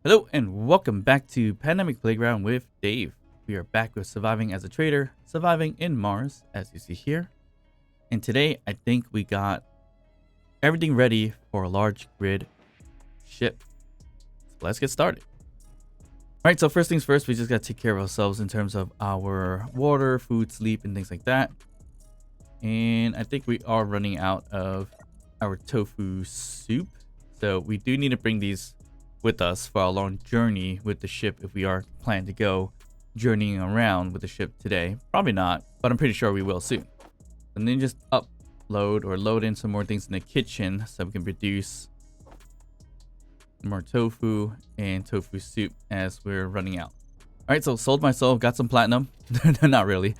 Hello and welcome back to Pandemic Playground with Dave. We are back with surviving as a trader, surviving in Mars, as you see here. And today, I think we got everything ready for a large grid ship. So let's get started. Alright, so first things first, we just got to take care of ourselves in terms of our water, food, sleep, and things like that. And I think we are running out of our tofu soup. So we do need to bring these with us for a long journey with the ship if we are planning to go journeying around with the ship today. Probably not, but I'm pretty sure we will soon. And then just upload or load in some more things in the kitchen so we can produce more tofu and tofu soup as we're running out. All right, so sold myself, got some platinum. Not really.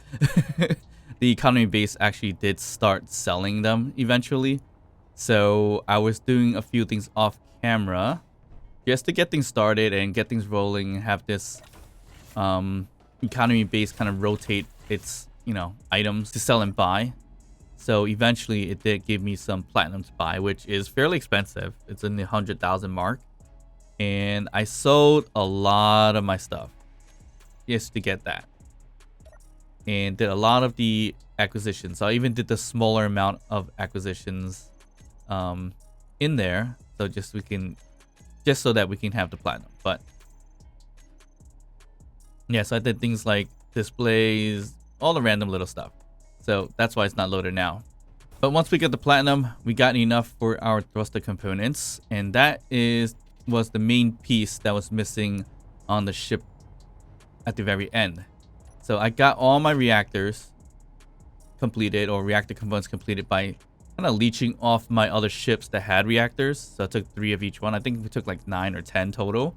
The economy base actually did start selling them eventually. So I was doing a few things off camera just to get things started and get things rolling and have this economy base kind of rotate its, items to sell and buy. So eventually it did give me some platinum to buy, which is fairly expensive. It's in the 100,000 mark. And I sold a lot of my stuff just to get that. And did a lot of the acquisitions. So I even did the smaller amount of acquisitions in there. So just so that we can have the platinum. But yeah, so I did things like displays, all the random little stuff. So that's why it's not loaded now. But once we get the platinum, we got enough for our thruster components, and that was the main piece that was missing on the ship at the very end. So I got all my reactors completed, or reactor components completed, by kind of leeching off my other ships that had reactors. So I took 3 of each one. I think we took like 9 or 10 total.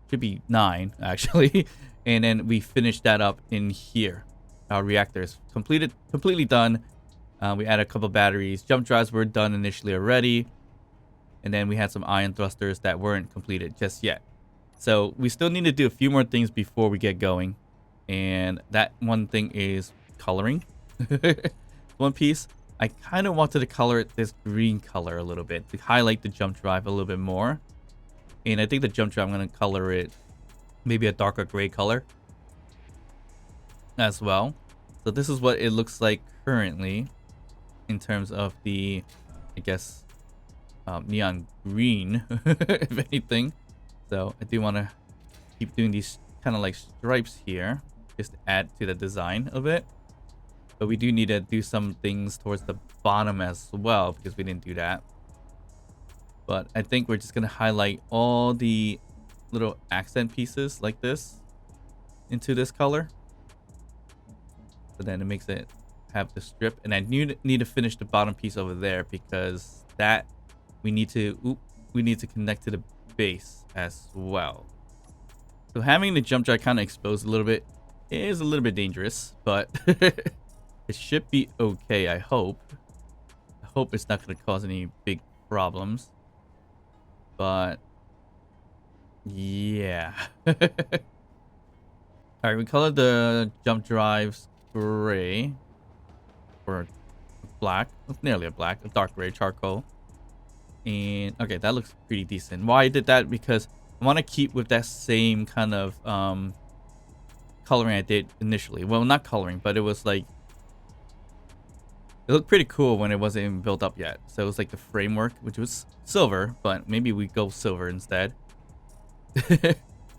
Should be 9 actually. And then we finished that up in here. Our reactors completely done. We added a couple batteries. Jump drives were done initially already. And then we had some ion thrusters that weren't completed just yet. So we still need to do a few more things before we get going. And that one thing is coloring. One piece. I kind of wanted to color it this green color a little bit to highlight the jump drive a little bit more. And I think the jump drive, I'm going to color it maybe a darker gray color as well. So this is what it looks like currently in terms of the, I guess, neon green, if anything. So I do want to keep doing these kind of like stripes here just to add to the design of it. But we do need to do some things towards the bottom as well, because we didn't do that. But I think we're just going to highlight all the little accent pieces like this into this color. So then it makes it have the strip. And I need to finish the bottom piece over there, because that we need to connect to the base as well. So having the jump drive kind of exposed a little bit is a little bit dangerous, but it should be okay, I hope. I hope it's not going to cause any big problems. But yeah. Alright, we colored the jump drives gray. Or black. It's nearly a black. A dark gray charcoal. And okay, that looks pretty decent. Why I did that? Because I want to keep with that same kind of coloring I did initially. Well, not coloring, but it was like, it looked pretty cool when it wasn't even built up yet. So it was like the framework, which was silver, but maybe we go silver instead.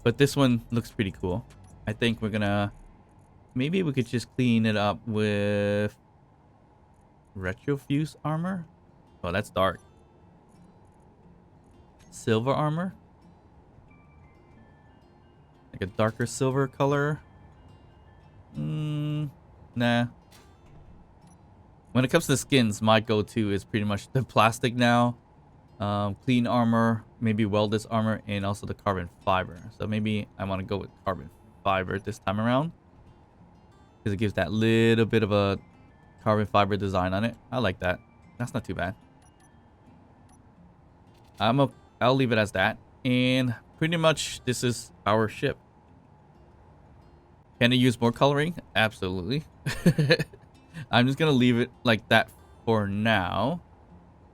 But this one looks pretty cool. I think we're gonna, maybe we could just clean it up with retrofuse armor. Oh, that's dark. Silver armor. Like a darker silver color. Nah. When it comes to the skins, my go-to is pretty much the plastic now. Clean armor, maybe welded armor, and also the carbon fiber. So maybe I want to go with carbon fiber this time around, because it gives that little bit of a carbon fiber design on it. I like that. That's not too bad. I'll leave it as that. And pretty much this is our ship. Can I use more coloring? Absolutely. I'm just going to leave it like that for now.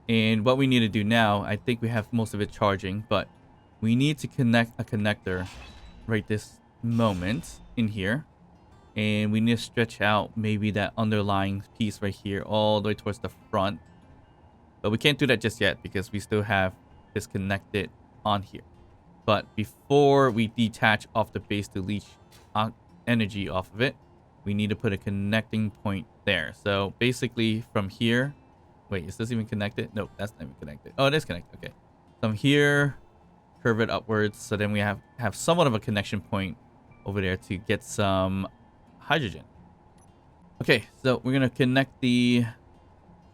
And what we need to do now, I think we have most of it charging, but we need to connect a connector right this moment in here. And we need to stretch out maybe that underlying piece right here all the way towards the front. But we can't do that just yet because we still have this connected on here. But before we detach off the base to leech energy off of it, we need to put a connecting point there. So basically from here, wait, is this even connected? Nope, that's not even connected. Oh, it is connected. Okay. From here, curve it upwards. So then we have somewhat of a connection point over there to get some hydrogen. Okay, so we're going to connect the...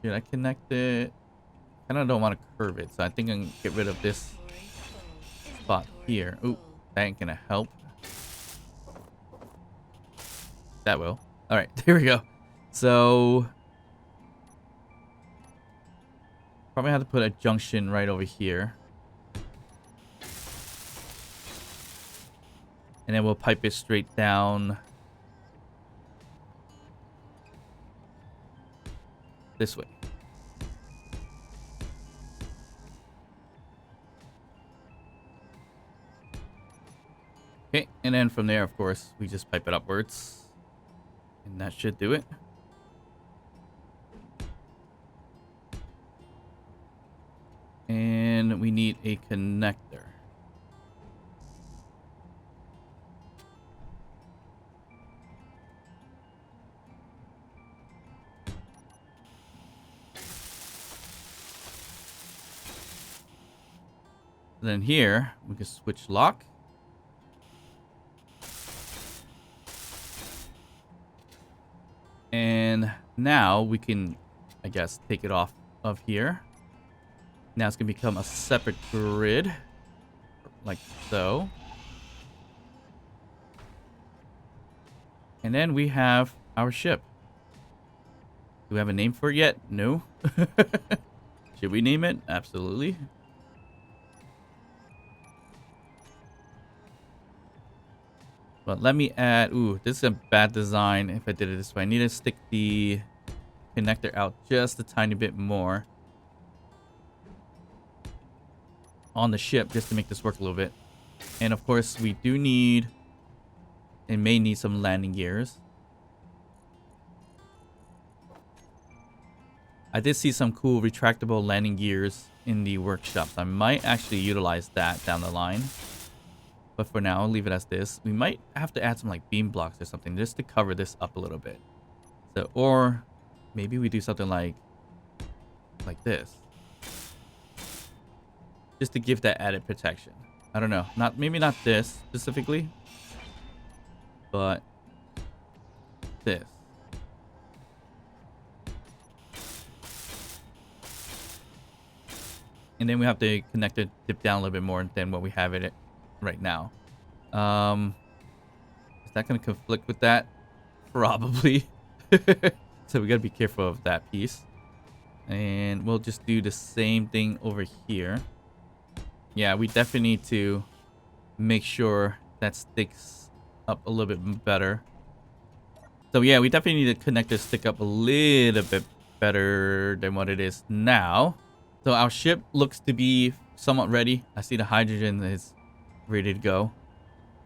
Should I connect it? I kind of don't want to curve it. So I think I can get rid of this spot here. Ooh, that ain't going to help. That will. All right, there we go. So probably have to put a junction right over here. And then we'll pipe it straight down this way. Okay, and then from there, of course, we just pipe it upwards. And that should do it. And we need a connector. Then here, we can switch lock. And now we can, I guess, take it off of here. Now it's going to become a separate grid. Like so. And then we have our ship. Do we have a name for it yet? No. Should we name it? Absolutely. But let me add... Ooh, this is a bad design if I did it this way. I need to stick the connector out just a tiny bit more on the ship just to make this work a little bit. And of course, we do need... and may need some landing gears. I did see some cool retractable landing gears in the workshops. I might actually utilize that down the line. But for now, I'll leave it as this. We might have to add some like beam blocks or something just to cover this up a little bit. So, or maybe we do something like this. Just to give that added protection. I don't know. Maybe not this specifically. But this. And then we have to connect it, dip down a little bit more than what we have it right now. Is that going to conflict with that? Probably. So we got to be careful of that piece. And we'll just do the same thing over here. Yeah, we definitely need to make sure that sticks up a little bit better. So yeah, we definitely need to connect this stick up a little bit better than what it is now. So our ship looks to be somewhat ready. I see the hydrogen is ready to go.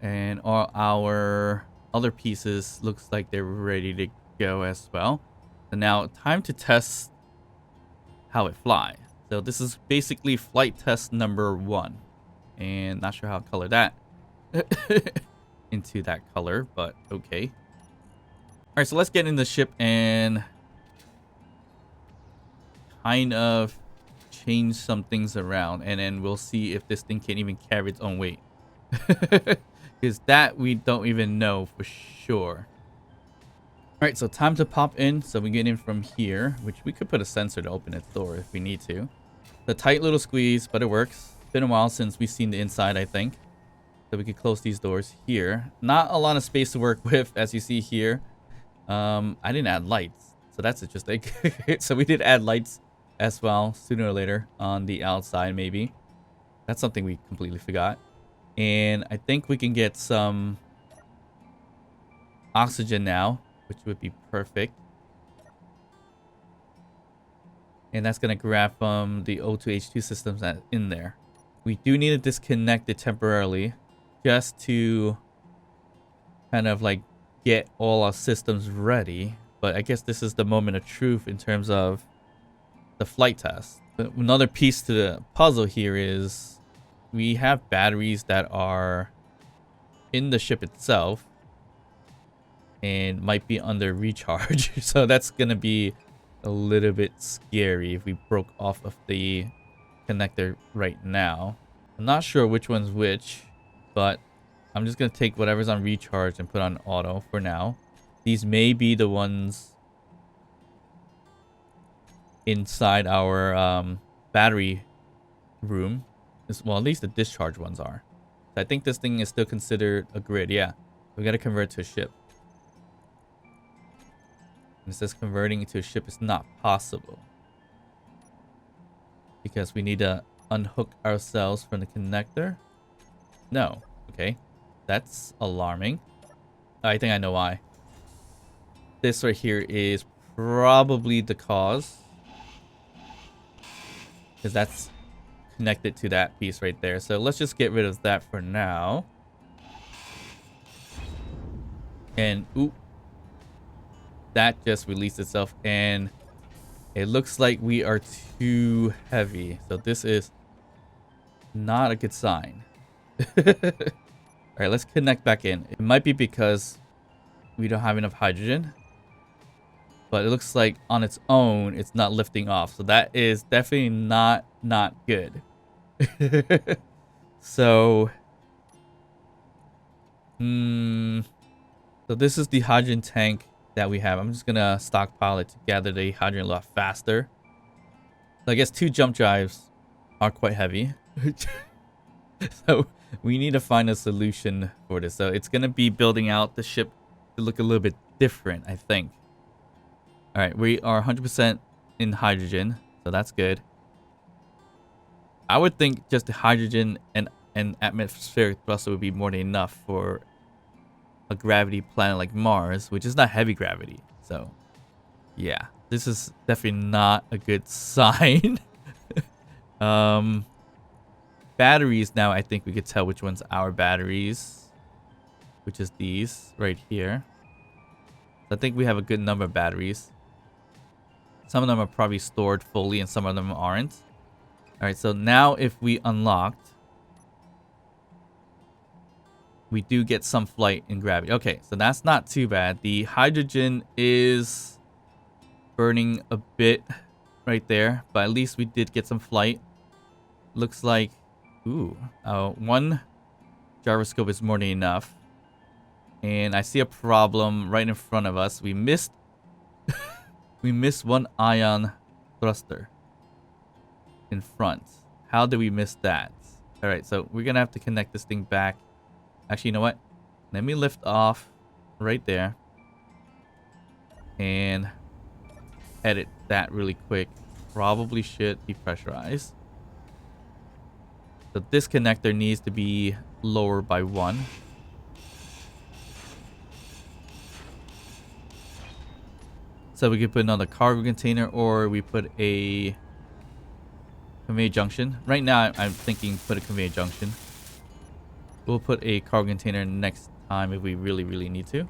And all our other pieces looks like they're ready to go as well. So now time to test how it flies. So this is basically flight test number 1. And not sure how to color that into that color, but okay. All right, so let's get in the ship and kind of change some things around, and then we'll see if this thing can even carry its own weight. Because that we don't even know for sure. All right, so time to pop in. So we get in from here, which we could put a sensor to open its door if we need to. The tight little squeeze, but it works. It's been a while since we've seen the inside, I think. So we could close these doors here. Not a lot of space to work with, as you see here. I didn't add lights, so that's interesting. So we did add lights as well, sooner or later, on the outside, maybe. That's something we completely forgot. And I think we can get some oxygen now, which would be perfect. And that's going to grab from the O2H2 systems that in there. We do need to disconnect it temporarily just to kind of like get all our systems ready. But I guess this is the moment of truth in terms of the flight test. But another piece to the puzzle here is we have batteries that are in the ship itself and might be under recharge. So that's going to be a little bit scary if we broke off of the connector right now. I'm not sure which one's which, but I'm just going to take whatever's on recharge and put on auto for now. These may be the ones inside our battery room. Well, at least the discharge ones are. So I think this thing is still considered a grid. Yeah, we got to convert to a ship. And it says converting into a ship is not possible because we need to unhook ourselves from the connector. No. Okay. That's alarming. I think I know why. This right here is probably the cause. Because that's connected to that piece right there. So let's just get rid of that for now. And oop. That just released itself. And it looks like we are too heavy. So this is not a good sign. Alright, let's connect back in. It might be because we don't have enough hydrogen. But it looks like on its own, it's not lifting off. So that is definitely not good. So, so this is the hydrogen tank that we have. I'm just going to stockpile it to gather the hydrogen a lot faster. So I guess 2 jump drives are quite heavy. So we need to find a solution for this. So it's going to be building out the ship to look a little bit different, I think. All right, we are 100% in hydrogen, so that's good. I would think just the hydrogen and atmospheric thruster would be more than enough for a gravity planet like Mars, which is not heavy gravity. So, yeah, this is definitely not a good sign. Batteries now, I think we could tell which one's our batteries, which is these right here. So I think we have a good number of batteries. Some of them are probably stored fully and some of them aren't. Alright, so now if we unlocked, we do get some flight in gravity. Okay, so that's not too bad. The hydrogen is burning a bit right there, but at least we did get some flight. Looks like, ooh, 1 gyroscope is more than enough. And I see a problem right in front of us. We missed we missed 1 ion thruster in front. How did we miss that? All right, so we're gonna have to connect this thing back. Actually, you know what? Let me lift off right there and edit that really quick. Probably should depressurize. So this connector needs to be lower by 1. So we could put another cargo container, or we put a conveyor junction. Right now, I'm thinking put a conveyor junction. We'll put a cargo container next time if we really need to.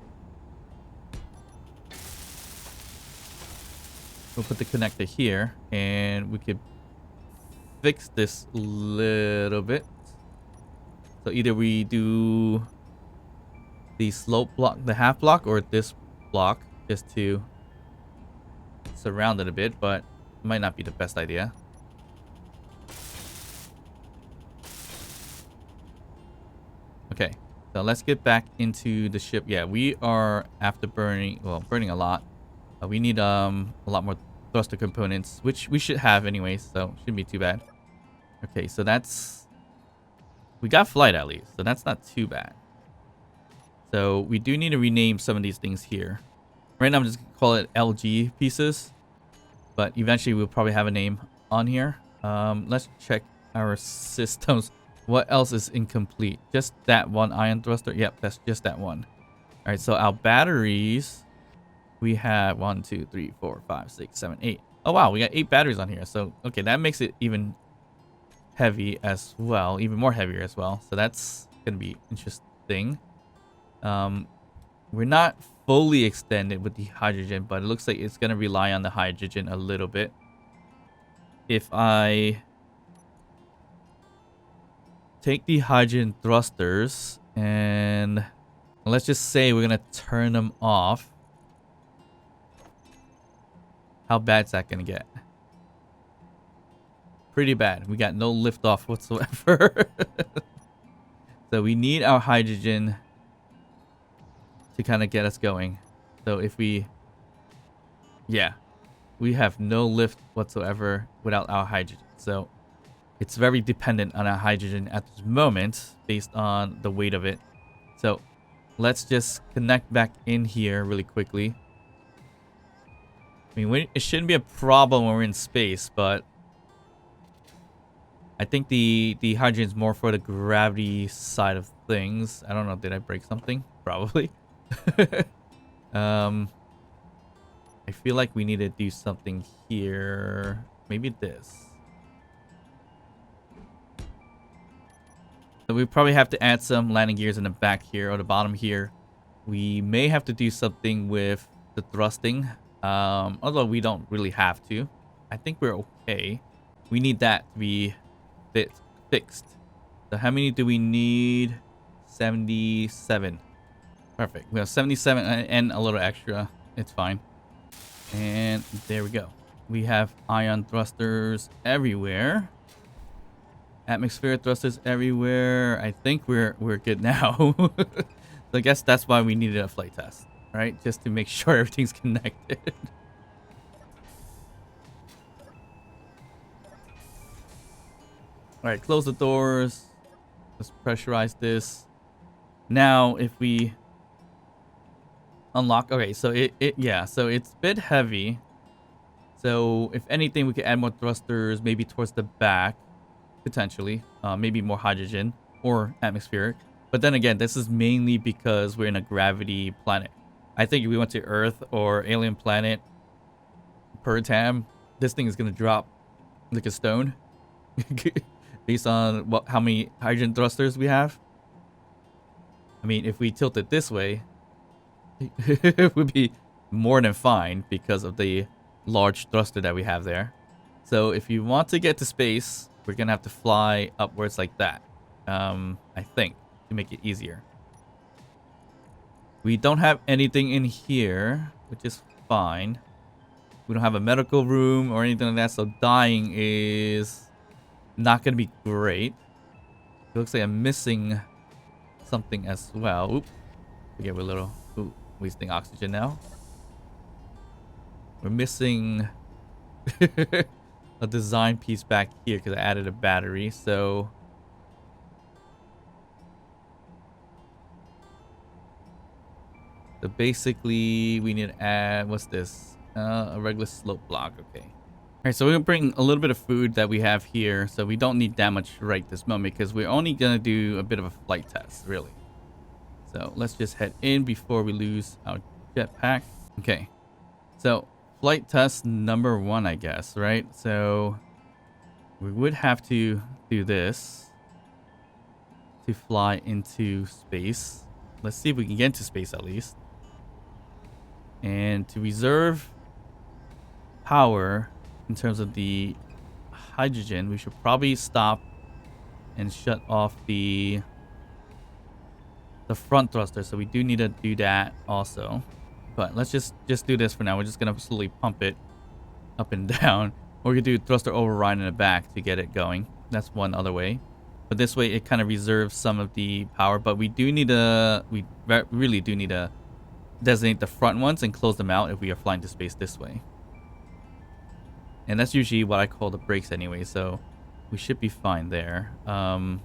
We'll put the connector here, and we could fix this a little bit. So either we do the slope block, the half block, or this block, just to surround it a bit, but it might not be the best idea. Okay, so let's get back into the ship. Yeah, we are after burning a lot. We need a lot more thruster components, which we should have anyway, so shouldn't be too bad. Okay, so we got flight at least, so that's not too bad. So we do need to rename some of these things here. Right now I'm just gonna call it LG pieces, but eventually we'll probably have a name on here. Let's check our systems. What else is incomplete? Just that 1 ion thruster? Yep, that's just that one. All right, so our batteries, we have 1, 2, 3, 4, 5, 6, 7, 8. Oh wow, we got 8 batteries on here. So okay, that makes it even heavy as well, even more heavier as well. So that's gonna be interesting. We're not fully extended with the hydrogen, but it looks like it's gonna rely on the hydrogen a little bit. If I take the hydrogen thrusters and let's just say we're gonna turn them off, how bad is that gonna get? Pretty bad. We got no lift off whatsoever. So we need our hydrogen to kind of get us going. So if we, yeah, we have no lift whatsoever without our hydrogen. So it's very dependent on our hydrogen at this moment based on the weight of it. So let's just connect back in here really quickly. I mean, it shouldn't be a problem when we're in space, but I think the hydrogen is more for the gravity side of things. I don't know. Did I break something? Probably. I feel like we need to do something here. Maybe this. So we probably have to add some landing gears in the back here or the bottom here. We may have to do something with the thrusting. Although we don't really have to. I think we're okay. We need that to be fixed. So how many do we need? 77. Perfect. We have 77 and a little extra. It's fine. And there we go. We have ion thrusters everywhere. Atmospheric thrusters everywhere. I think we're good now. So I guess that's why we needed a flight test, right? Just to make sure everything's connected. All right, close the doors. Let's pressurize this. Now, if we unlock, okay, so so it's a bit heavy. So if anything, we could add more thrusters, maybe towards the back, potentially. Maybe more hydrogen or atmospheric. But then again, this is mainly because we're in a gravity planet. I think if we went to Earth or alien planet per tam, this thing is gonna drop like a stone. Based on how many hydrogen thrusters we have. I mean, if we tilt it this way, it would be more than fine because of the large thruster that we have there. So if you want to get to space, we're gonna have to fly upwards like that. I think, to make it easier. We don't have anything in here, which is fine. We don't have a medical room or anything like that, so dying is not gonna be great. It looks like I'm missing something as well. Oop. Forget we're a little wasting oxygen now. We're missing a design piece back here because I added a battery. So basically we need to add, what's this? A regular slope block. Okay. All right, so we're gonna bring a little bit of food that we have here, so we don't need that much right this moment because we're only gonna do a bit of a flight test, really. So let's just head in before we lose our jetpack. Okay, so flight test number 1, I guess, right? So we would have to do this to fly into space. Let's see if we can get into space at least. And to reserve power in terms of the hydrogen, we should probably stop and shut off the front thruster. So we do need to do that also. But let's just do this for now. We're just gonna slowly pump it up and down. Or we could do thruster override in the back to get it going. That's one other way. But this way it kind of reserves some of the power. But we do need to, we really do need to designate the front ones and close them out if we are flying to space this way. And that's usually what I call the brakes anyway, so we should be fine there. Alright,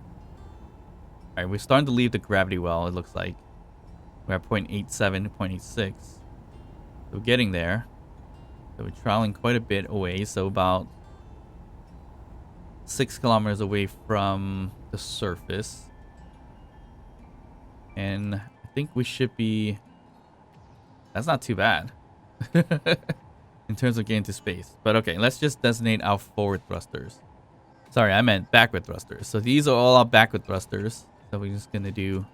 we're starting to leave the gravity well, it looks like. We're at 0.87, 0.86. So we're getting there. So we're traveling quite a bit away, so about 6 kilometers away from the surface. And I think we should be... That's not too bad. In terms of getting to space. But okay, let's just designate our forward thrusters. Sorry, I meant backward thrusters. So these are all our backward thrusters. So we're just gonna do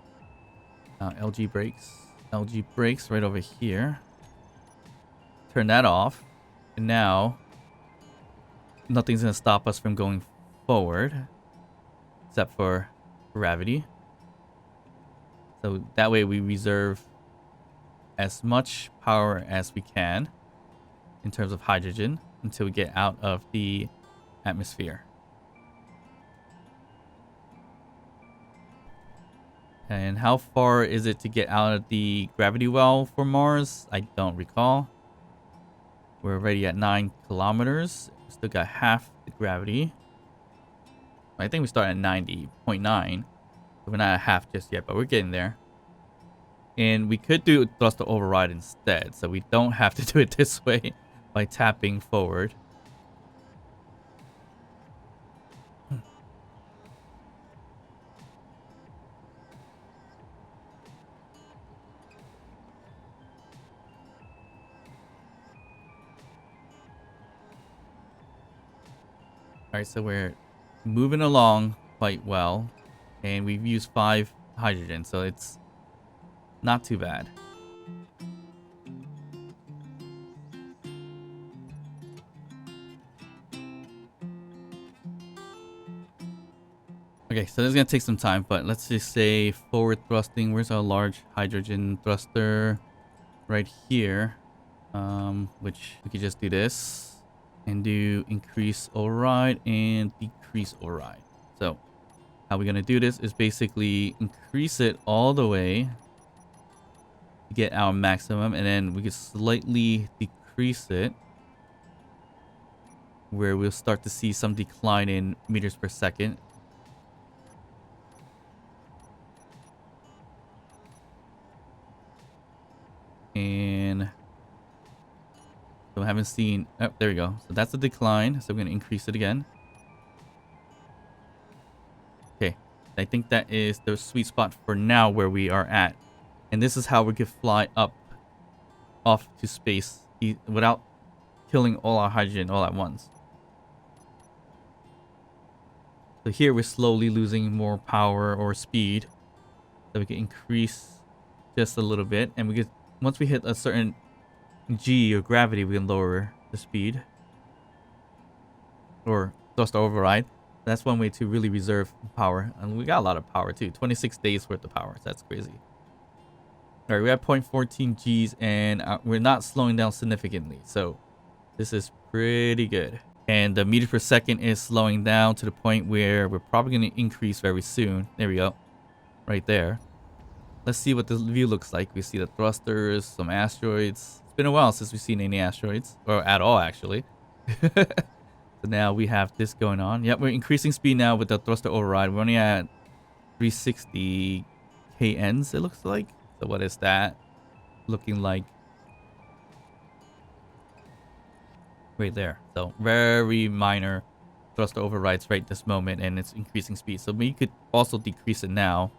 LG brakes. LG brakes right over here. Turn that off. And now nothing's gonna stop us from going forward. Except for gravity. So that way we reserve as much power as we can in terms of hydrogen until we get out of the atmosphere. And how far is it to get out of the gravity well for Mars? I don't recall. We're already at 9 kilometers. Still got half the gravity. I think we start at 90.9. So we're not at half just yet, but we're getting there. And we could do thruster override instead, so we don't have to do it this way by tapping forward. Alright, so we're moving along quite well. And we've used 5 hydrogen, so it's not too bad. Okay, so this is going to take some time, but let's just say forward thrusting. Where's our large hydrogen thruster? Right here. Which we could just do this. And do increase override and decrease override. So how we're going to do this is basically increase it all the way to get our maximum, and then we could slightly decrease it where we'll start to see some decline in meters per second. And so I haven't seen... Oh, there we go. So that's a decline. So I'm going to increase it again. Okay. I think that is the sweet spot for now where we are at. And this is how we could fly up off to space without killing all our hydrogen all at once. So here we're slowly losing more power or speed. So we can increase just a little bit. And we could, once we hit a certain G or gravity, we can lower the speed or thrust override. That's one way to really reserve power, and we got a lot of power too. 26 days worth of power. So that's crazy. All right, we're at 0.14 Gs, and we're not slowing down significantly, so this is pretty good. And the meters per second is slowing down to the point where we're probably going to increase very soon. There we go, right there. Let's see what the view looks like. We see the thrusters, some asteroids. It's been a while since we've seen any asteroids, or at all actually. So now we have this going on. Yep, we're increasing speed now with the thruster override. We're only at 360 kns, it looks like. So what is that looking like? Right there. So very minor thruster overrides right this moment, and it's increasing speed. So we could also decrease it now,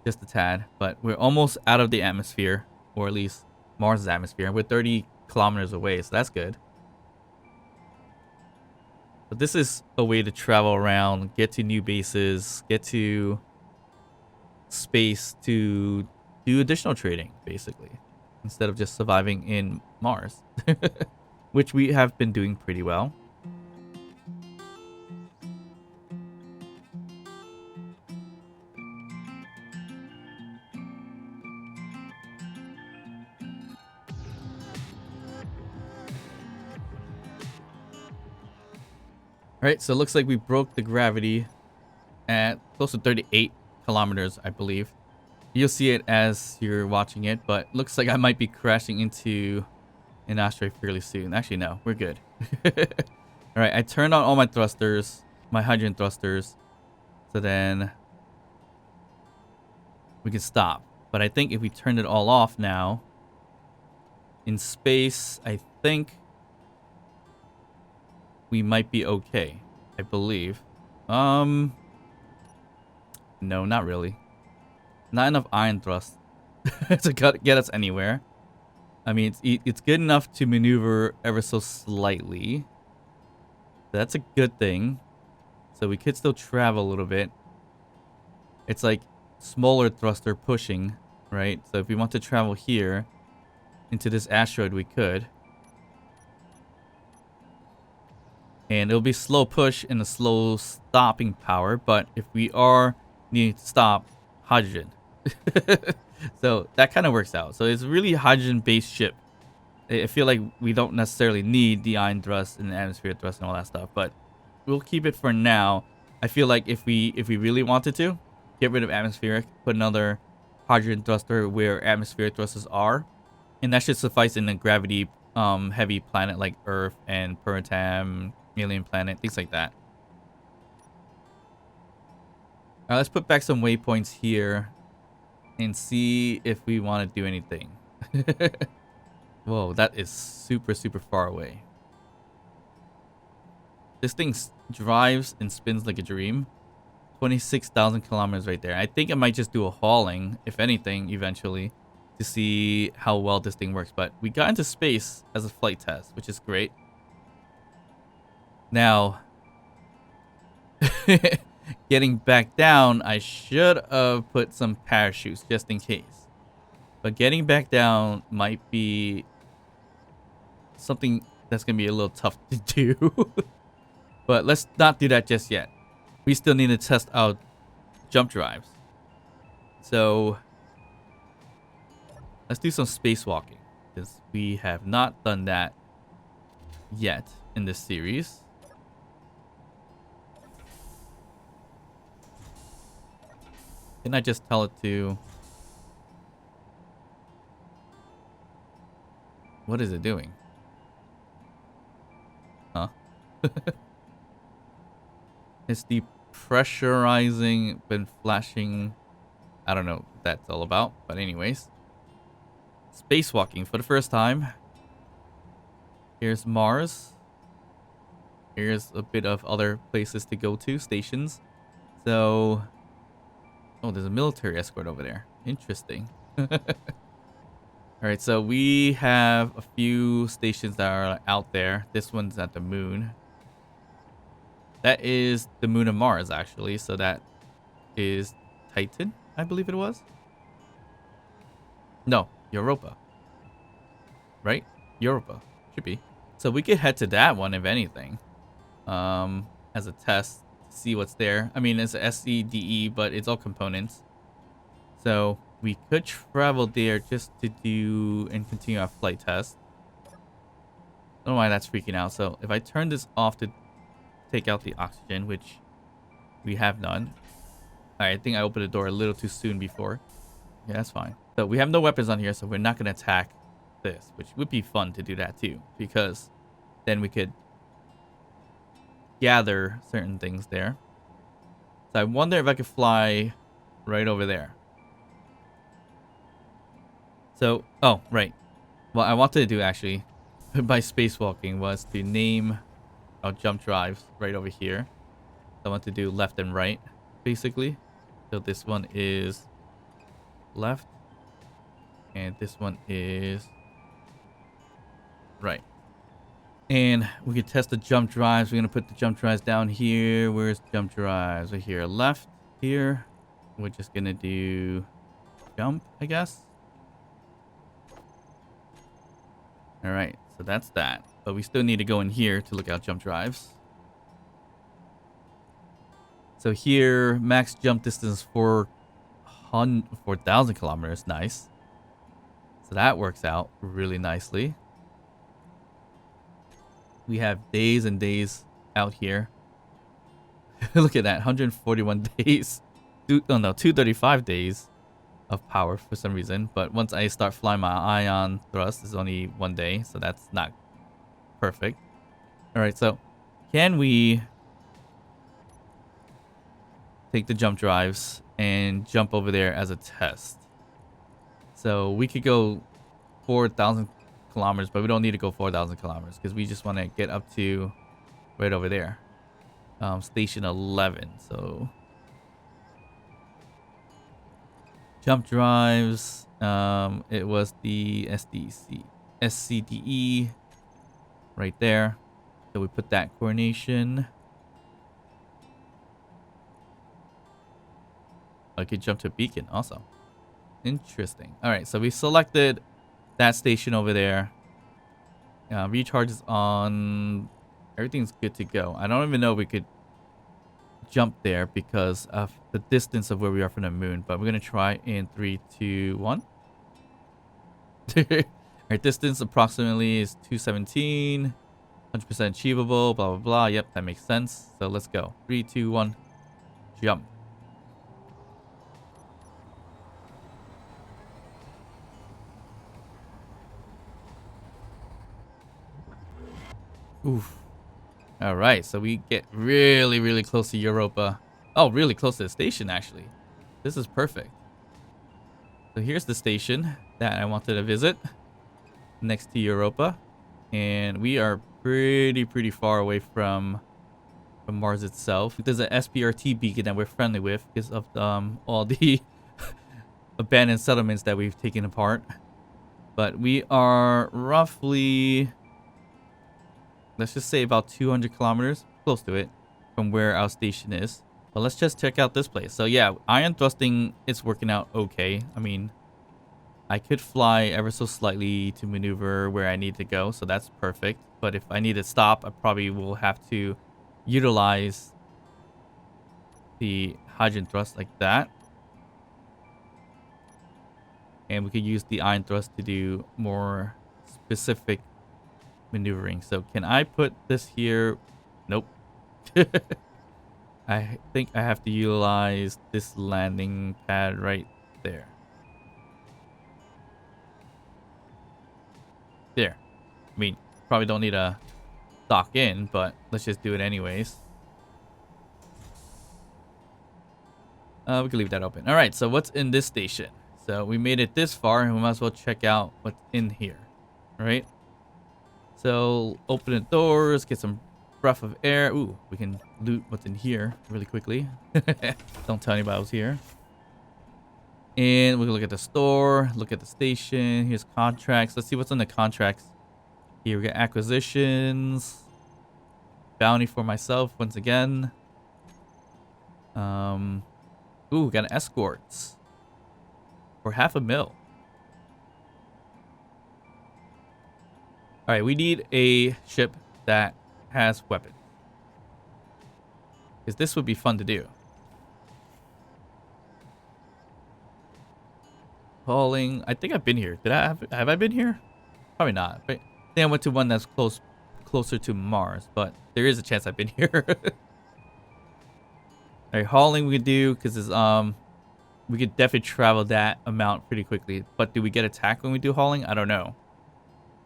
just a tad, but we're almost out of the atmosphere, or at least Mars' atmosphere. We're 30 kilometers away, so that's good. But this is a way to travel around, get to new bases, get to space to do additional trading, basically, instead of just surviving in Mars, which we have been doing pretty well. Alright, so it looks like we broke the gravity at close to 38 kilometers, I believe. You'll see it as you're watching it, but looks like I might be crashing into an asteroid fairly soon. Actually, no, we're good. Alright, I turned on all my thrusters, my hydrogen thrusters, so then we can stop. But I think if we turn it all off now, in space, I think we might be okay, I believe. No, not really. Not enough ion thrust to get us anywhere. I mean, it's good enough to maneuver ever so slightly. That's a good thing. So we could still travel a little bit. It's like smaller thruster pushing, right? So if we want to travel here into this asteroid, we could. And it'll be slow push and a slow stopping power. But if we are needing to stop, hydrogen. So that kind of works out. So it's really a hydrogen-based ship. I feel like we don't necessarily need the ion thrust and the atmosphere thrust and all that stuff, but we'll keep it for now. I feel like if we really wanted to, get rid of atmospheric, put another hydrogen thruster where atmospheric thrusters are, and that should suffice in a gravity heavy planet like Earth and Puritam, alien planet, things like that. Alright, let's put back some waypoints here and see if we want to do anything. Whoa, that is super, super far away. This thing drives and spins like a dream. 26,000 kilometers right there. I think I might just do a hauling, if anything, eventually, to see how well this thing works. But we got into space as a flight test, which is great. Now, getting back down, I should have put some parachutes just in case. But getting back down might be something that's going to be a little tough to do. But let's not do that just yet. We still need to test out jump drives. So let's do some spacewalking, because we have not done that yet in this series. Can I just tell it to... What is it doing? Huh? It's depressurizing, been flashing. I don't know what that's all about, but anyways. Spacewalking for the first time. Here's Mars. Here's a bit of other places to go to, stations. So... Oh, there's a military escort over there. Interesting. Alright, so we have a few stations that are out there. This one's at the moon. That is the moon of Mars, actually. So that is Titan, I believe it was. No, Europa. Right? Europa. Should be. So we could head to that one, if anything. As a test. See what's there. I mean, it's a SCDE, but it's all components. So we could travel there just to do and continue our flight test. I don't know why that's freaking out. So if I turn this off to take out the oxygen, which we have none. Alright, I think I opened the door a little too soon before. Yeah, that's fine. So we have no weapons on here, so we're not going to attack this, which would be fun to do that too, because then we could gather certain things there. So I wonder if I could fly right over there. So, oh, right. What I wanted to do actually by spacewalking was to name our jump drives right over here. So I want to do left and right, basically. So this one is left, and this one is right. And we could test the jump drives. We're going to put the jump drives down here. Where's jump drives? Right here. Left here. We're just going to do jump, I guess. All right. So that's that. But we still need to go in here to look out jump drives. So here, max jump distance 4,000 kilometers. Nice. So that works out really nicely. We have days and days out here. Look at that, 141 days. Oh no, 235 days of power for some reason. But once I start flying my ion thrust, it's only 1 day, so that's not perfect. All right, so can we take the jump drives and jump over there as a test? So we could go 4,000 kilometers, but we don't need to go 4,000 kilometers because we just want to get up to right over there, station 11. So jump drives, it was the SCDE right there. So we put that coordination. I could jump to a beacon. Awesome. Interesting. All right, so we selected that station over there. Recharge is on. Everything's good to go. I don't even know if we could jump there because of the distance of where we are from the moon, but we're gonna try in 3, 2, 1. Our distance approximately is 217, 100% achievable, blah blah blah. Yep, that makes sense. So let's go. 3, 2, 1, jump. Oof. All right, so we get really, really close to Europa. Oh, really close to the station, actually. This is perfect. So here's the station that I wanted to visit next to Europa. And we are pretty far away from Mars itself. There's an SPRT beacon that we're friendly with because of all the abandoned settlements that we've taken apart. But we are roughly, let's just say about 200 kilometers, close to it, from where our station is. But let's just check out this place. So yeah, ion thrusting is working out okay. I mean, I could fly ever so slightly to maneuver where I need to go, so that's perfect. But if I need to stop, I probably will have to utilize the hydrogen thrust like that. And we could use the ion thrust to do more specific maneuvering. So can I put this here? Nope. I think I have to utilize this landing pad right there. There. I mean, probably don't need a dock in, but let's just do it anyways. We can leave that open. All right, so what's in this station? So we made it this far, and we might as well check out what's in here. All right. So open the doors, get some breath of air. Ooh, we can loot what's in here really quickly. Don't tell anybody I was here. And we can look at the store, look at the station. Here's contracts. Let's see what's on the contracts. Here we got acquisitions. Bounty for myself once again. Ooh, we got an escorts. For $500,000. Alright, we need a ship that has weapons. Because this would be fun to do. Hauling. I think I've been here. Have I been here? Probably not. But I think I went to one that's closer to Mars, but there is a chance I've been here. Alright, hauling we could do because it's we could definitely travel that amount pretty quickly. But do we get attacked when we do hauling? I don't know.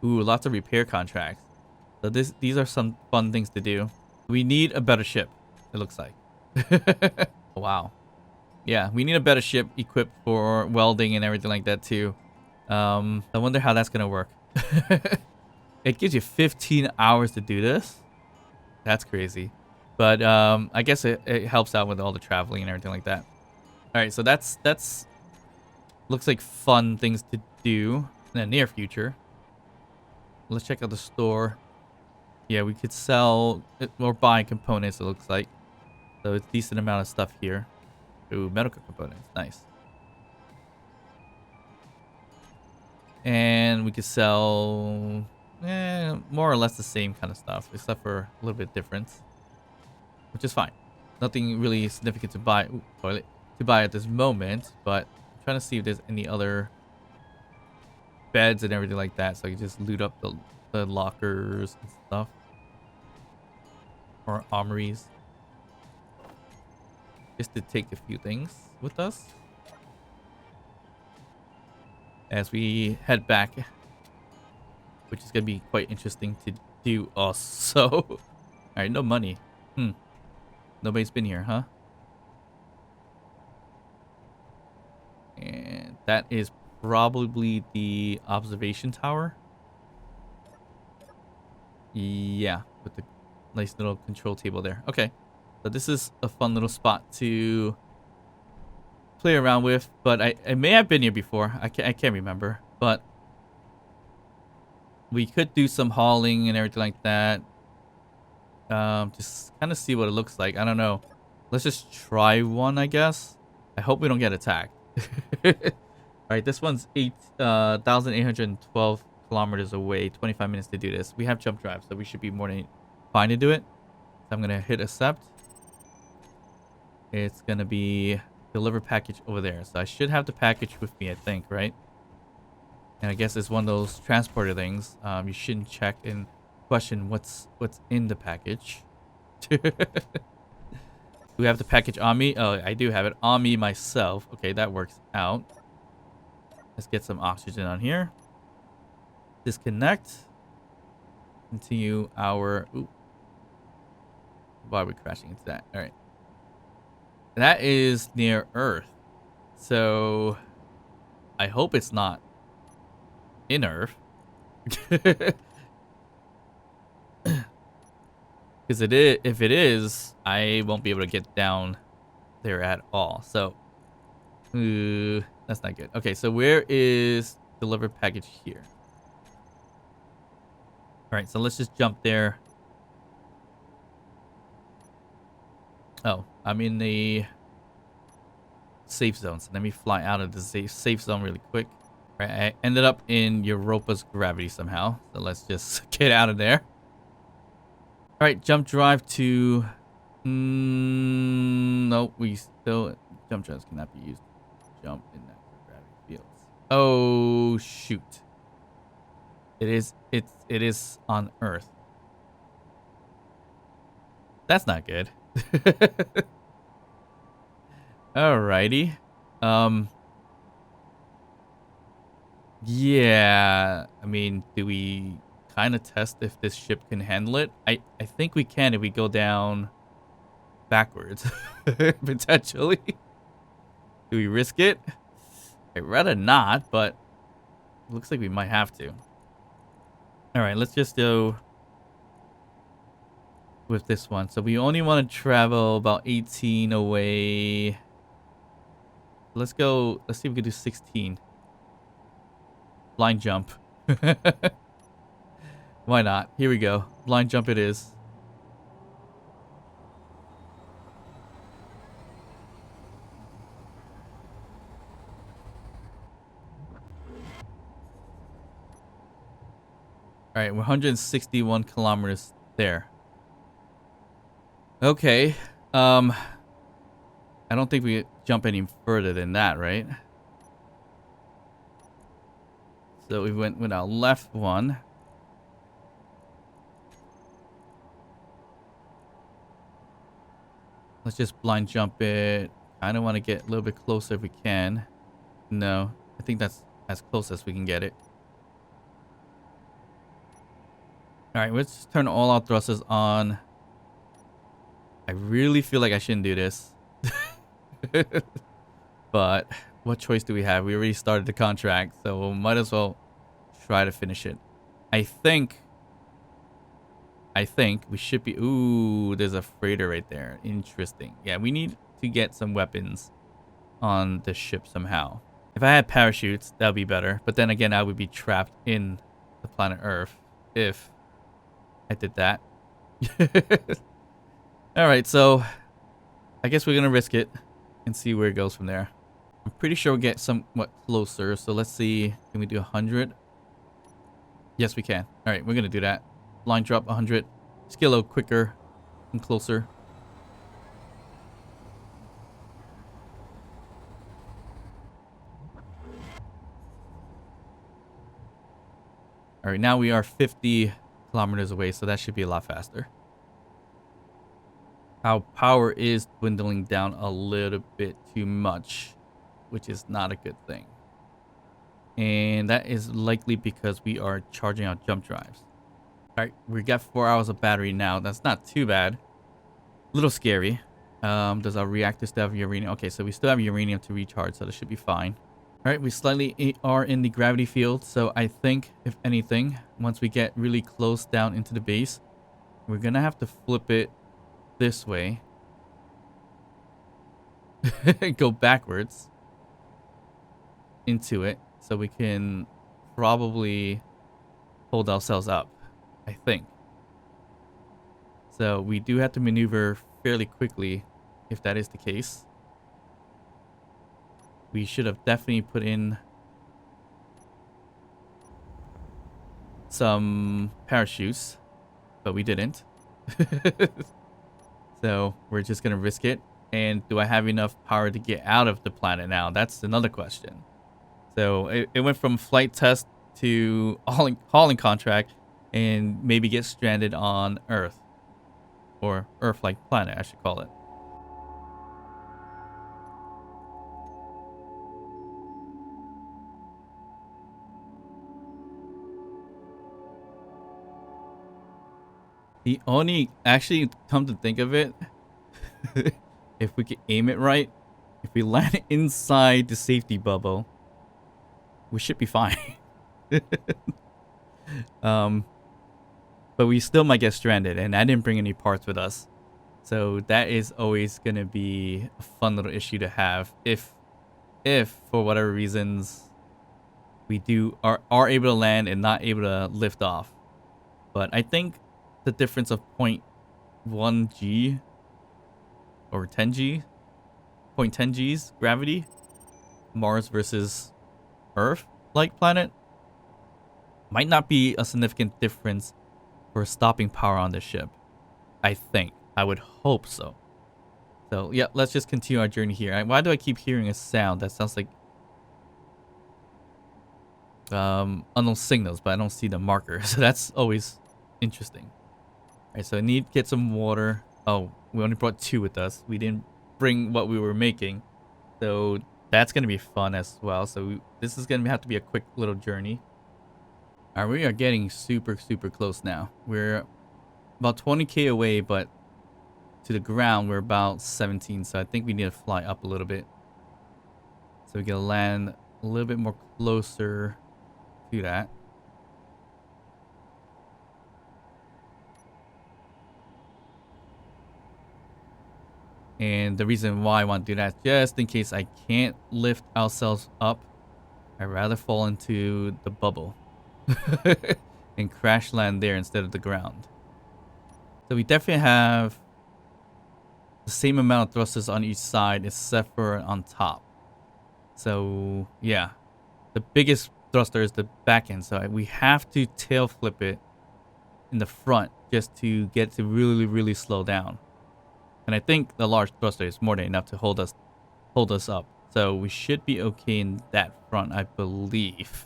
Ooh, lots of repair contracts. So these are some fun things to do. We need a better ship, it looks like. Wow. Yeah, we need a better ship equipped for welding and everything like that too. I wonder how that's gonna work. It gives you 15 hours to do this. That's crazy. But I guess it helps out with all the traveling and everything like that. All right, so that's looks like fun things to do in the near future. Let's check out the store. Yeah, we could sell or buy components, it looks like. So it's a decent amount of stuff here. Ooh, medical components. Nice. And we could sell more or less the same kind of stuff, except for a little bit different. Which is fine. Nothing really significant to buy. Ooh, toilet. To buy at this moment, but I'm trying to see if there's any other beds and everything like that, so I can just loot up the lockers and stuff, or armories, just to take a few things with us as we head back, which is gonna be quite interesting to do also. All right, no money. Nobody's been here, huh? And that is probably the observation tower. Yeah, with the nice little control table there. Okay, so this is a fun little spot to play around with, but I may have been here before. I can't remember, but we could do some hauling and everything like that. Just kind of see what it looks like. I don't know. Let's just try one, I guess. I hope we don't get attacked. All right, this one's 8,812 kilometers away. 25 minutes to do this. We have jump drive, so we should be more than fine to do it. So I'm gonna hit accept. It's gonna be deliver package over there. So I should have the package with me, I think, right? And I guess it's one of those transporter things. You shouldn't check and question what's in the package. Do we have the package on me? Oh, I do have it on me myself. Okay, that works out. Let's get some oxygen on here. Disconnect. Continue our... Ooh. Why are we crashing into that? All right. That is near Earth. So I hope it's not in Earth. Because if it is, I won't be able to get down there at all. So, that's not good. Okay, so where is delivered package here? All right, so let's just jump there. Oh, I'm in the safe zone. So let me fly out of the safe zone really quick. All right, I ended up in Europa's gravity somehow. So let's just get out of there. All right, jump drive to... nope, we still... Jump drives cannot be used to jump in that gravity fields. Oh, shoot. It is on Earth. That's not good. Alrighty. Yeah, I mean, do we kind of test if this ship can handle it? I think we can if we go down backwards, potentially. Do we risk it? I'd rather not, but it looks like we might have to. All right, let's just go with this one. So we only want to travel about 18 away. Let's go. Let's see if we can do 16. Blind jump. Why not? Here we go. Blind jump it is. All right, we're 161 kilometers there. Okay. I don't think we jump any further than that, right? So we went with our left one. Let's just blind jump it. I don't want to get a little bit closer if we can. No, I think that's as close as we can get it. All right, let's just turn all our thrusters on. I really feel like I shouldn't do this. But what choice do we have? We already started the contract, so we might as well try to finish it. I think we should be... Ooh, there's a freighter right there. Interesting. Yeah, we need to get some weapons on the ship somehow. If I had parachutes, that would be better. But then again, I would be trapped in the planet Earth if I did that. Alright, so I guess we're going to risk it and see where it goes from there. I'm pretty sure we'll get somewhat closer. So let's see. Can we do 100? Yes, we can. Alright, we're going to do that. Line drop 100. Just get a little quicker and closer. Alright, now we are 50 kilometers away, so that should be a lot faster. Our power is dwindling down a little bit too much, which is not a good thing. And that is likely because we are charging our jump drives. Alright, we got 4 hours of battery now. That's not too bad. A little scary. Does our reactor still have uranium? Okay, so we still have uranium to recharge, so this should be fine. Alright, we slightly are in the gravity field, so I think, if anything, once we get really close down into the base, we're gonna have to flip it this way. Go backwards into it, so we can probably hold ourselves up, I think. So we do have to maneuver fairly quickly if that is the case. We should have definitely put in some parachutes, but we didn't. So we're just gonna risk it. And do I have enough power to get out of the planet now? That's another question. So it went from flight test to hauling contract and maybe get stranded on Earth. Or Earth-like planet, I should call it. The only, actually, come to think of it, if we could aim it right, if we land inside the safety bubble, we should be fine. um, but we still might get stranded, and I didn't bring any parts with us. So that is always gonna be a fun little issue to have if for whatever reasons we are able to land and not able to lift off. But I think the difference of 0.1 G or 10 G, 0.10 G's gravity, Mars versus Earth like planet, might not be a significant difference for stopping power on the ship. I think. I would hope so. So yeah, let's just continue our journey here. Why do I keep hearing a sound that sounds like unknown signals, but I don't see the marker? So that's always interesting. Alright, so I need to get some water. Oh, we only brought 2 with us. We didn't bring what we were making. So that's going to be fun as well. So this is going to have to be a quick little journey. Alright, we are getting super close now. We're about 20k away, but to the ground we're about 17. So I think we need to fly up a little bit. So we can land a little bit more closer to that. And the reason why I want to do that, just in case I can't lift ourselves up, I'd rather fall into the bubble and crash land there instead of the ground. So we definitely have the same amount of thrusters on each side except for on top. So yeah, the biggest thruster is the back end. So we have to tail flip it in the front just to get to really slow down. And I think the large thruster is more than enough to hold us up. So we should be okay in that front, I believe.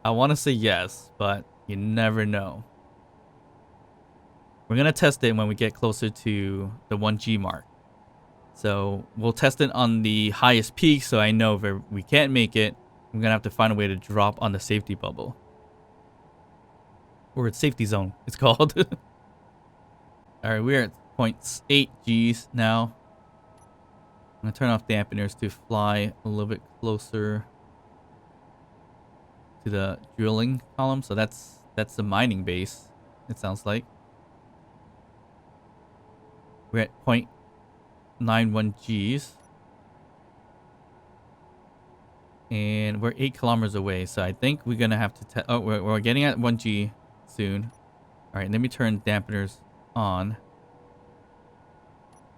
I want to say yes, but you never know. We're going to test it when we get closer to the 1G mark. So we'll test it on the highest peak, so I know if we can't make it, we're going to have to find a way to drop on the safety bubble. Or its safety zone, it's called. Alright, we're at 0.8 G's now. I'm going to turn off dampeners to fly a little bit closer to the drilling column. So that's the mining base, it sounds like. We're at 0.91 G's. And we're 8 kilometers away. So I think we're going to have to... Oh, we're getting at 1G soon. Alright, let me turn dampeners on.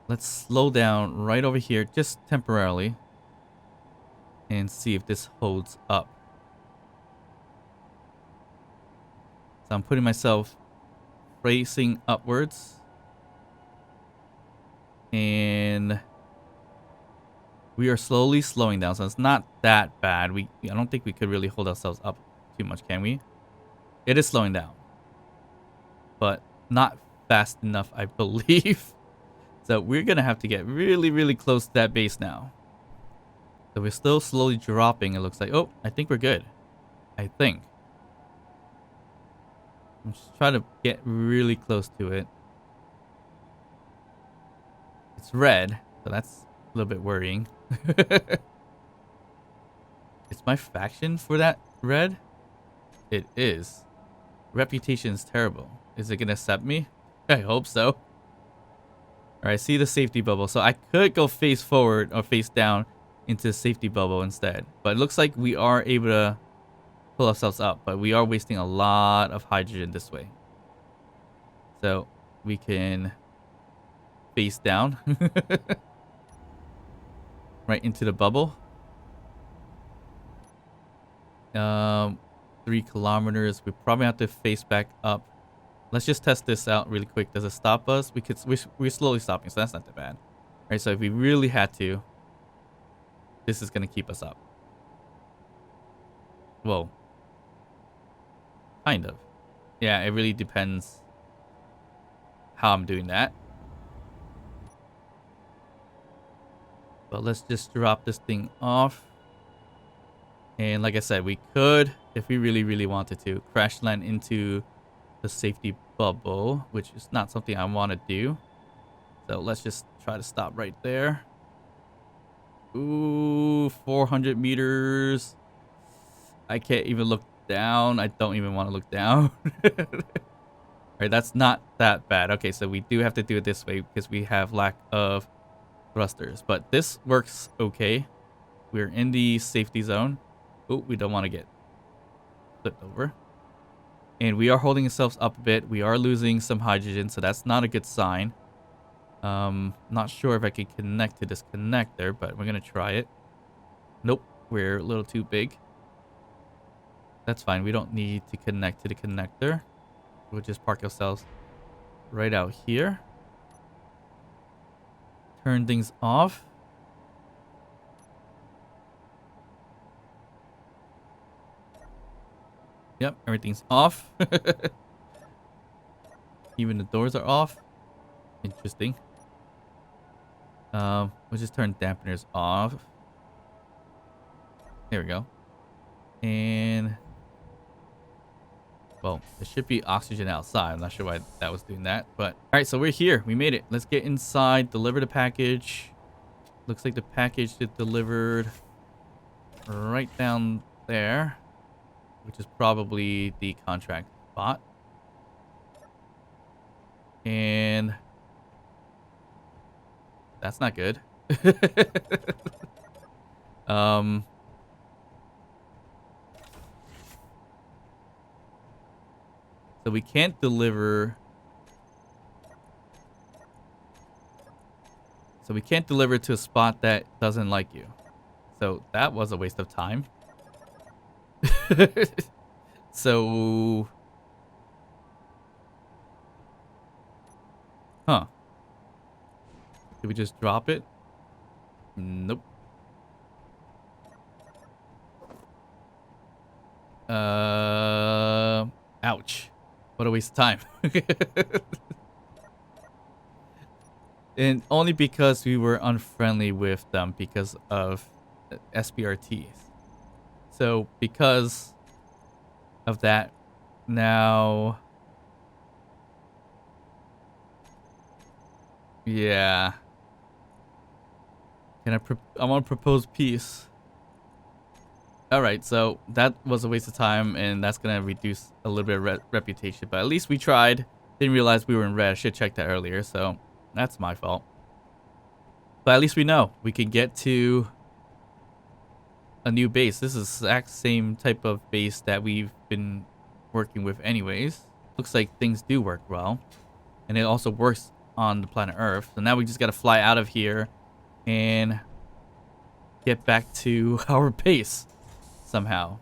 Let's slow down right over here just temporarily and see if this holds up. So I'm putting myself facing upwards. And we are slowly slowing down, so it's not that bad. I don't think we could really hold ourselves up too much, can we? It is slowing down, but not fast enough, I believe. So we're gonna have to get really close to that base now. So we're still slowly dropping, it looks like. Oh, I think we're good. I think. I'm just trying to get really close to it. It's red, so that's a little bit worrying. It's my faction for that red? It is. Reputation is terrible. Is it gonna accept me? I hope so. Alright, see the safety bubble. So I could go face forward or face down into the safety bubble instead. But it looks like we are able to pull ourselves up. But we are wasting a lot of hydrogen this way. So we can face down. Right into the bubble. Um, 3 kilometers. We probably have to face back up. Let's just test this out really quick. Does it stop us? We're slowly stopping, so that's not that bad. All right, so if we really had to, this is gonna keep us up. Well, kind of. Yeah, it really depends how I'm doing that. But let's just drop this thing off. And like I said, we could, if we really, really wanted to, crash land into the safety bubble, which is not something I want to do. So let's just try to stop right there. Ooh, 400 meters. I can't even look down. I don't even want to look down. Alright, that's not that bad. Okay, so we do have to do it this way because we have lack of thrusters. But this works okay. We're in the safety zone. Oh, we don't want to get flipped over. And we are holding ourselves up a bit. We are losing some hydrogen, so that's not a good sign. Not sure if I can connect to this connector, but we're going to try it. Nope, we're a little too big. That's fine. We don't need to connect to the connector. We'll just park ourselves right out here. Turn things off. Yep, everything's off. Even the doors are off. Interesting. We'll just turn dampeners off. There we go. And well, there should be oxygen outside. I'm not sure why that was doing that, but all right, so we're here. We made it. Let's get inside, deliver the package. Looks like the package is delivered right down there, which is probably the contract spot. And that's not good. So we can't deliver. So we can't deliver to a spot that doesn't like you. So that was a waste of time. So, huh? Did we just drop it? Nope. Ouch. What a waste of time. And only because we were unfriendly with them because of SBRTs. So because of that, now... Yeah. I want to propose peace. Alright, so that was a waste of time, and that's going to reduce a little bit of reputation. But at least we tried. Didn't realize we were in red. I should have checked that earlier, so that's my fault. But at least we know. We can get to a new base. This is the exact same type of base that we've been working with anyways. Looks like things do work well. And it also works on the planet Earth. So now we just got to fly out of here and get back to our base somehow.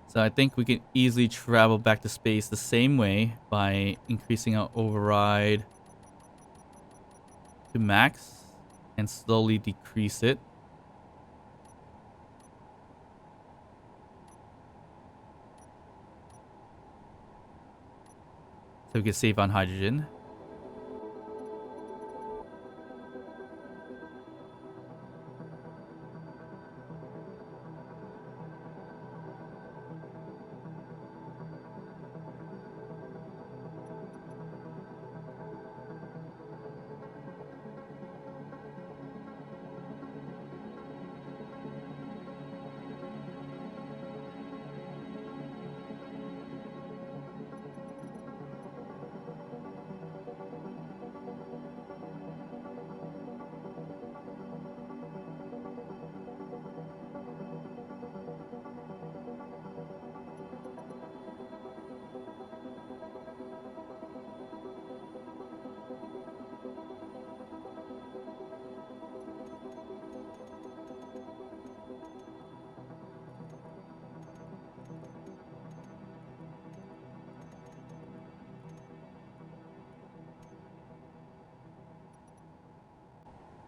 So I think we can easily travel back to space the same way by increasing our override to max and slowly decrease it. So we can save on hydrogen.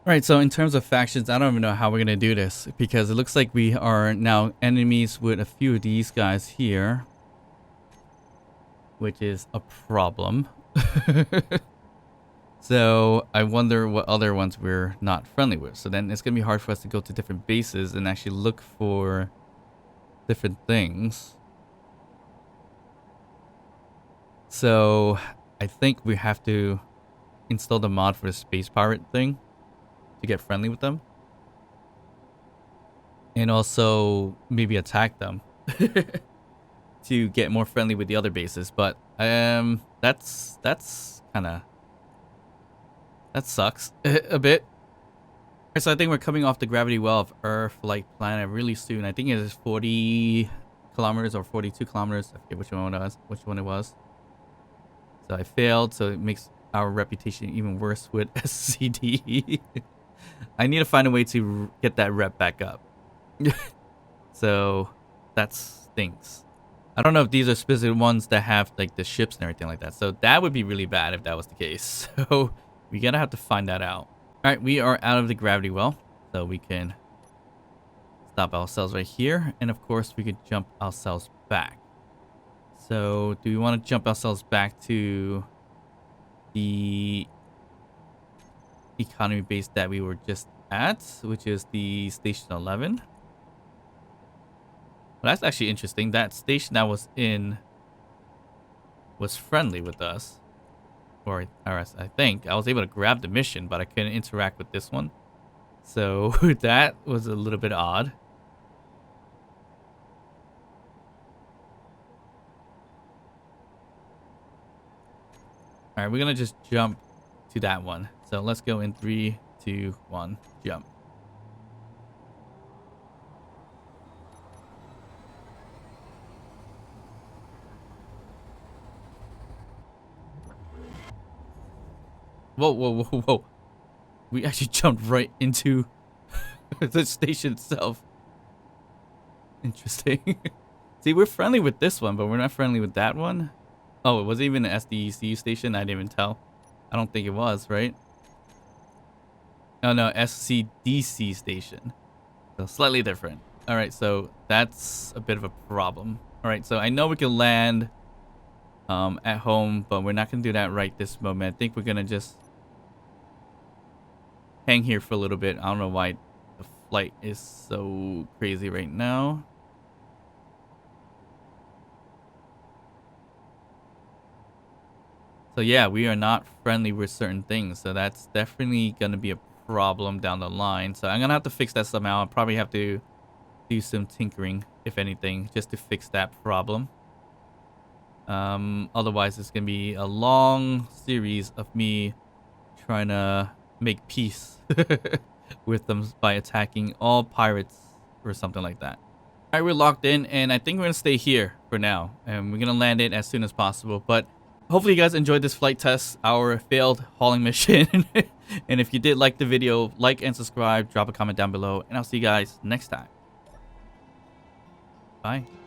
Alright, so in terms of factions, I don't even know how we're going to do this. Because it looks like we are now enemies with a few of these guys here. Which is a problem. So I wonder what other ones we're not friendly with. So then it's going to be hard for us to go to different bases and actually look for different things. So I think we have to install the mod for the space pirate thing to get friendly with them. And also maybe attack them to get more friendly with the other bases. But that's kind of... that sucks a bit. So I think we're coming off the gravity well of Earth-like planet really soon. I think it is 40 kilometers or 42 kilometers. I forget which one it was. So I failed, so it makes our reputation even worse with SCD. I need to find a way to get that rep back up. So that stinks. I don't know if these are specific ones that have like the ships and everything like that. So that would be really bad if that was the case. So we gotta have to find that out. All right, we are out of the gravity well, so we can stop ourselves right here. And of course, we could jump ourselves back. So do we want to jump ourselves back to the economy base that we were just at, which is the station 11? Well, that's actually interesting. That station that was in was friendly with us. Or I think I was able to grab the mission, but I couldn't interact with this one. So that was a little bit odd. All right, we're gonna just jump to that one. So let's go in 3, 2, 1, jump. Whoa, whoa, whoa, whoa. We actually jumped right into the station itself. Interesting. See, we're friendly with this one, but we're not friendly with that one. Oh, it wasn't even an SDEC station? I didn't even tell. I don't think it was, right? Oh, no, SCDC station. So slightly different. All right, so that's a bit of a problem. All right, so I know we can land at home, but we're not going to do that right this moment. I think we're going to just hang here for a little bit. I don't know why the flight is so crazy right now. So yeah, we are not friendly with certain things. So that's definitely going to be a problem down the line. So I'm going to have to fix that somehow. I'll probably have to do some tinkering, if anything, just to fix that problem. Otherwise, it's going to be a long series of me trying to make peace with them by attacking all pirates or something like that. All right, we're locked in, and I think we're going to stay here for now. And we're going to land it as soon as possible. But hopefully you guys enjoyed this flight test, our failed hauling mission. And if you did like the video, like and subscribe, drop a comment down below, and I'll see you guys next time. Bye.